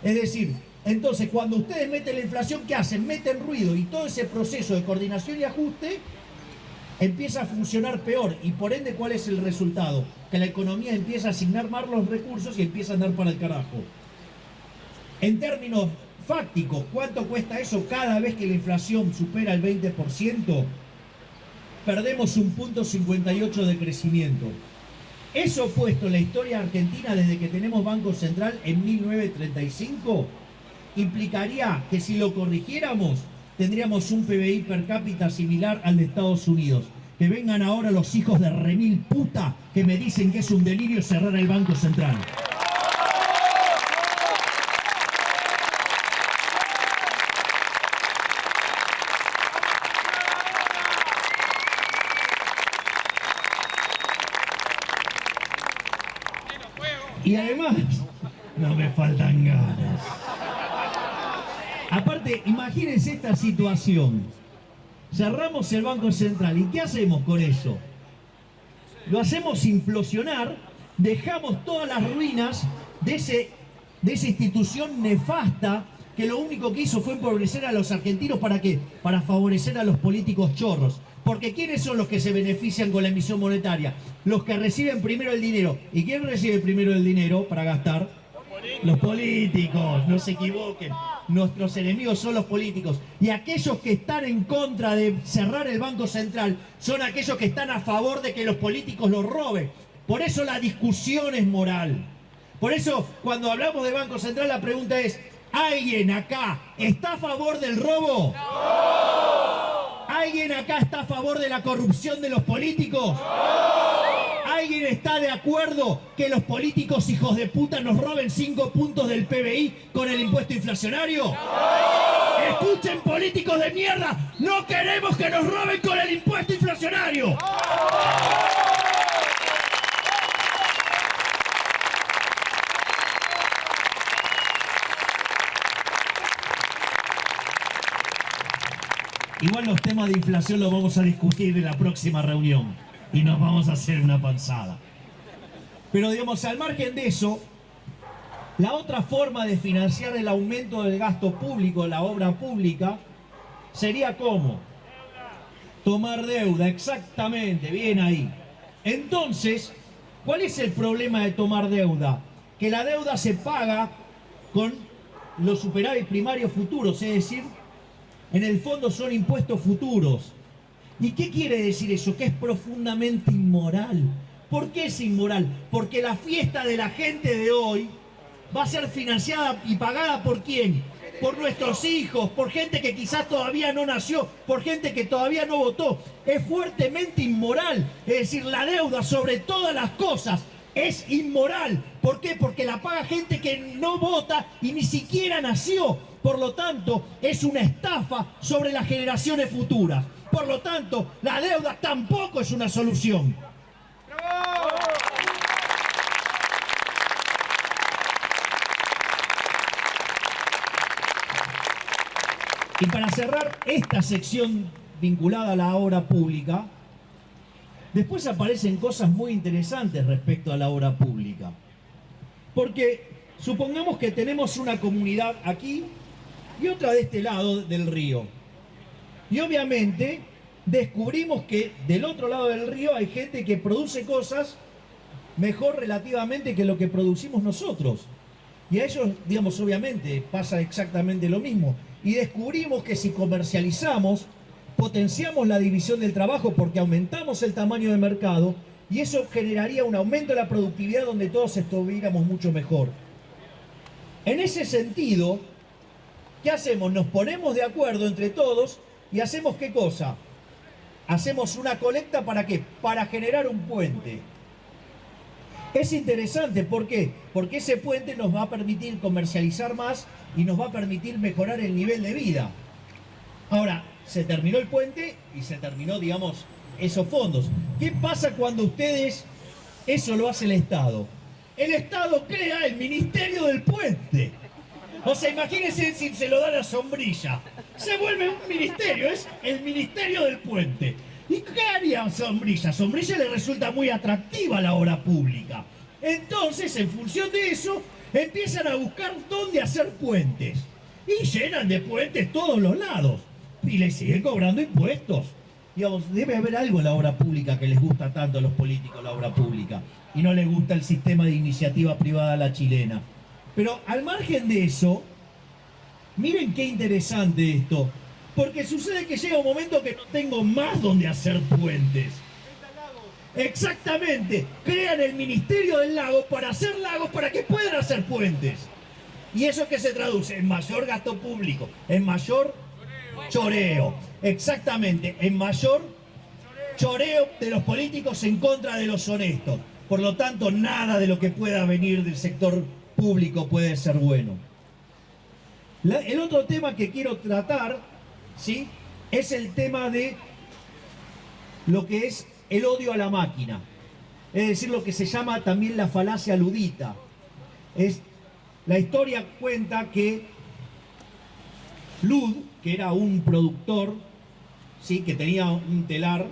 Es decir, entonces cuando ustedes meten la inflación, ¿qué hacen? Meten ruido y todo ese proceso de coordinación y ajuste empieza a funcionar peor. Y por ende, ¿cuál es el resultado? Que la economía empieza a asignar más los recursos y empieza a andar para el carajo. En términos fácticos, ¿cuánto cuesta eso? Cada vez que la inflación supera el 20%, perdemos 1,58 de crecimiento. Eso puesto en la historia argentina desde que tenemos Banco Central en 1935, implicaría que si lo corrigiéramos, tendríamos un PBI per cápita similar al de Estados Unidos. Que vengan ahora los hijos de remil puta que me dicen que es un delirio cerrar el Banco Central. Y además, no me faltan ganas. Aparte, imagínense esta situación. Cerramos el Banco Central. ¿Y qué hacemos con eso? Lo hacemos implosionar, dejamos todas las ruinas de esa institución nefasta que lo único que hizo fue empobrecer a los argentinos. ¿Para qué? Para favorecer a los políticos chorros. Porque ¿quiénes son los que se benefician con la emisión monetaria? Los que reciben primero el dinero. ¿Y quién recibe primero el dinero para gastar? Los políticos, no se equivoquen. Nuestros enemigos son los políticos. Y aquellos que están en contra de cerrar el Banco Central son aquellos que están a favor de que los políticos lo roben. Por eso la discusión es moral. Por eso cuando hablamos de Banco Central la pregunta es: ¿alguien acá está a favor del robo? ¡No! ¿Alguien acá está a favor de la corrupción de los políticos? ¡No! ¿Alguien está de acuerdo que los políticos hijos de puta nos roben 5 puntos del PBI con el impuesto inflacionario? ¡No! Escuchen, políticos de mierda, no queremos que nos roben con el impuesto inflacionario. ¡No! Igual los temas de inflación los vamos a discutir en la próxima reunión y nos vamos a hacer una panzada. Pero digamos, al margen de eso, la otra forma de financiar el aumento del gasto público, la obra pública, sería ¿cómo? Tomar deuda, exactamente, bien ahí. Entonces, ¿cuál es el problema de tomar deuda? Que la deuda se paga con los superávit primarios futuros, es decir, en el fondo son impuestos futuros. ¿Y qué quiere decir eso? Que es profundamente inmoral. ¿Por qué es inmoral? Porque la fiesta de la gente de hoy va a ser financiada y pagada ¿por quién? Por nuestros hijos, por gente que quizás todavía no nació, por gente que todavía no votó. Es fuertemente inmoral. Es decir, la deuda sobre todas las cosas es inmoral. ¿Por qué? Porque la paga gente que no vota y ni siquiera nació. Por lo tanto, es una estafa sobre las generaciones futuras. Por lo tanto, la deuda tampoco es una solución. ¡Bravo! Y para cerrar esta sección vinculada a la obra pública, después aparecen cosas muy interesantes respecto a la obra pública. Porque supongamos que tenemos una comunidad aquí y otra de este lado del río. Y obviamente descubrimos que del otro lado del río hay gente que produce cosas mejor relativamente que lo que producimos nosotros. Y a ellos, digamos, obviamente pasa exactamente lo mismo. Y descubrimos que si comercializamos, potenciamos la división del trabajo porque aumentamos el tamaño de mercado y eso generaría un aumento de la productividad donde todos estuviéramos mucho mejor. En ese sentido, ¿qué hacemos? Nos ponemos de acuerdo entre todos y hacemos ¿qué cosa? Hacemos una colecta ¿para qué? Para generar un puente. Es interesante, ¿por qué? Porque ese puente nos va a permitir comercializar más y nos va a permitir mejorar el nivel de vida. Ahora, se terminó el puente y se terminó, digamos, esos fondos. ¿Qué pasa cuando ustedes, eso lo hace el Estado? El Estado crea el Ministerio del Puente. O sea, imagínense si se lo da la Sombrilla. Se vuelve un ministerio, es el Ministerio del Puente. ¿Y qué haría Sombrilla? Sombrilla le resulta muy atractiva la obra pública. Entonces, en función de eso, empiezan a buscar dónde hacer puentes. Y llenan de puentes todos los lados. Y les siguen cobrando impuestos. Digamos, debe haber algo en la obra pública que les gusta tanto a los políticos, la obra pública. Y no les gusta el sistema de iniciativa privada a la chilena. Pero al margen de eso, miren qué interesante esto. Porque sucede que llega un momento que no tengo más donde hacer puentes. Exactamente. Crean el Ministerio del Lago para hacer lagos para que puedan hacer puentes. ¿Y eso qué se traduce? En mayor gasto público, en mayor choreo. Exactamente, en mayor choreo de los políticos en contra de los honestos. Por lo tanto, nada de lo que pueda venir del sector público puede ser bueno. El otro tema que quiero tratar, ¿sí?, es el tema de lo que es el odio a la máquina. Es decir, lo que se llama también la falacia ludita. La historia cuenta que Lud, que era un productor, ¿sí?, que tenía un telar,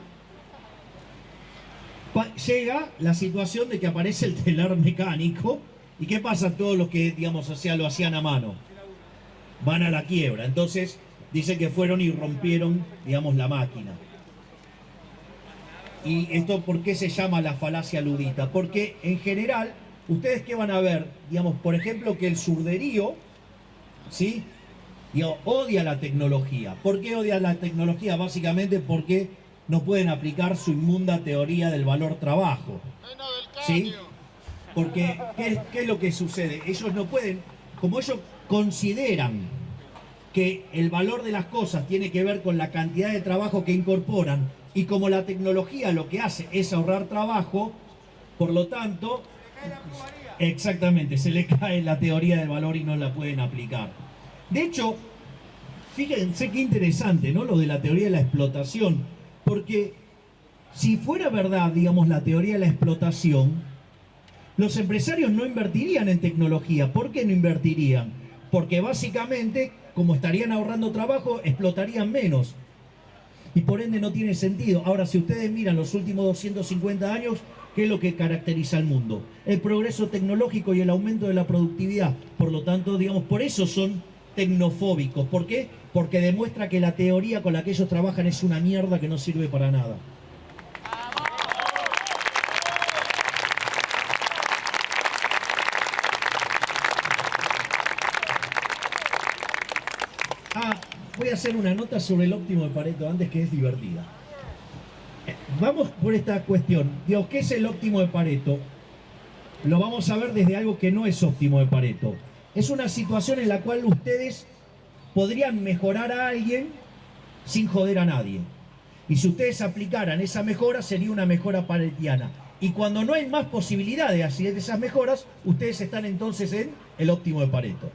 llega la situación de que aparece el telar mecánico. ¿Y qué pasa? Todos los que, digamos, o sea, lo hacían a mano van a la quiebra. Entonces dicen que fueron y rompieron, digamos, la máquina. ¿Y esto por qué se llama la falacia ludita? Porque en general, ustedes qué van a ver, digamos, por ejemplo, que el surderío, ¿sí?, odia la tecnología. ¿Por qué odia la tecnología? Básicamente porque no pueden aplicar su inmunda teoría del valor trabajo. ¿Sí? Porque, ¿qué es lo que sucede? Ellos no pueden, como ellos consideran que el valor de las cosas tiene que ver con la cantidad de trabajo que incorporan, y como la tecnología lo que hace es ahorrar trabajo, por lo tanto, exactamente, se le cae la teoría del valor y no la pueden aplicar. De hecho, fíjense qué interesante, ¿no?, lo de la teoría de la explotación, porque si fuera verdad, digamos, la teoría de la explotación, los empresarios no invertirían en tecnología. ¿Por qué no invertirían? Porque básicamente, como estarían ahorrando trabajo, explotarían menos. Y por ende no tiene sentido. Ahora, si ustedes miran los últimos 250 años, ¿qué es lo que caracteriza al mundo? El progreso tecnológico y el aumento de la productividad. Por lo tanto, digamos, por eso son tecnofóbicos. ¿Por qué? Porque demuestra que la teoría con la que ellos trabajan es una mierda que no sirve para nada. Voy a hacer una nota sobre el óptimo de Pareto antes, que es divertida. Vamos por esta cuestión. Digo, ¿qué es el óptimo de Pareto? Lo vamos a ver desde algo que no es óptimo de Pareto. Es una situación en la cual ustedes podrían mejorar a alguien sin joder a nadie. Y si ustedes aplicaran esa mejora, sería una mejora paretiana. Y cuando no hay más posibilidad de hacer esas mejoras, ustedes están entonces en el óptimo de Pareto.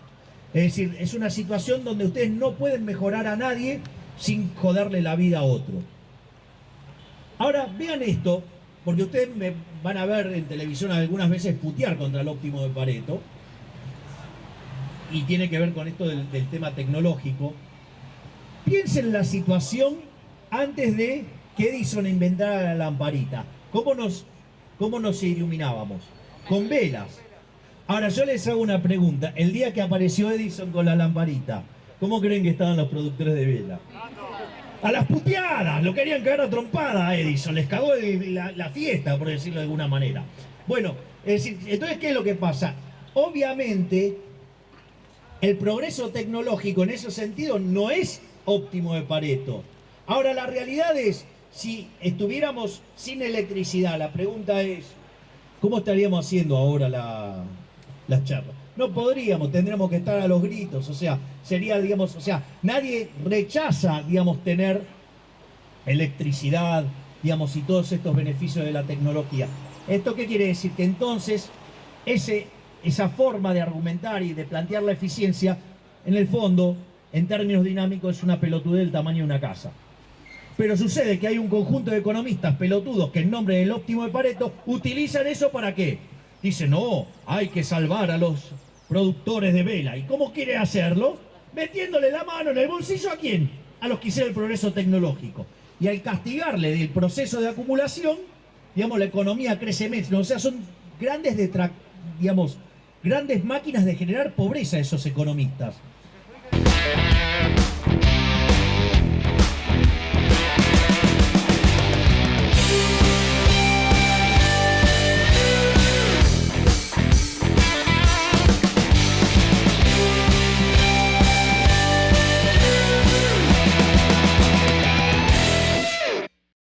Es decir, es una situación donde ustedes no pueden mejorar a nadie sin joderle la vida a otro. Ahora, vean esto, porque ustedes me van a ver en televisión algunas veces putear contra el óptimo de Pareto, y tiene que ver con esto del tema tecnológico. Piensen en la situación antes de que Edison inventara la lamparita. ¿Cómo nos iluminábamos? Con velas. Ahora yo les hago una pregunta. El día que apareció Edison con la lamparita, ¿cómo creen que estaban los productores de vela? A las puteadas, lo querían cagar a trompada a Edison, les cagó la fiesta, por decirlo de alguna manera. Bueno, es decir, entonces, ¿qué es lo que pasa? Obviamente, el progreso tecnológico en ese sentido no es óptimo de Pareto. Ahora, la realidad es, si estuviéramos sin electricidad, la pregunta es, ¿cómo estaríamos haciendo ahora las charlas? No podríamos, tendríamos que estar a los gritos, o sea, sería, digamos, o sea, nadie rechaza, digamos, tener electricidad, digamos, y todos estos beneficios de la tecnología. ¿Esto qué quiere decir? Que entonces, esa forma de argumentar y de plantear la eficiencia, en el fondo, en términos dinámicos, es una pelotudez del tamaño de una casa. Pero sucede que hay un conjunto de economistas pelotudos que en nombre del óptimo de Pareto utilizan eso ¿para qué? Dicen, no, hay que salvar a los productores de vela. ¿Y cómo quiere hacerlo? Metiéndole la mano en el bolsillo ¿a quién? A los que hicieron el progreso tecnológico. Y al castigarle del proceso de acumulación, digamos, la economía crece menos. O sea, son grandes, digamos, grandes máquinas de generar pobreza esos economistas.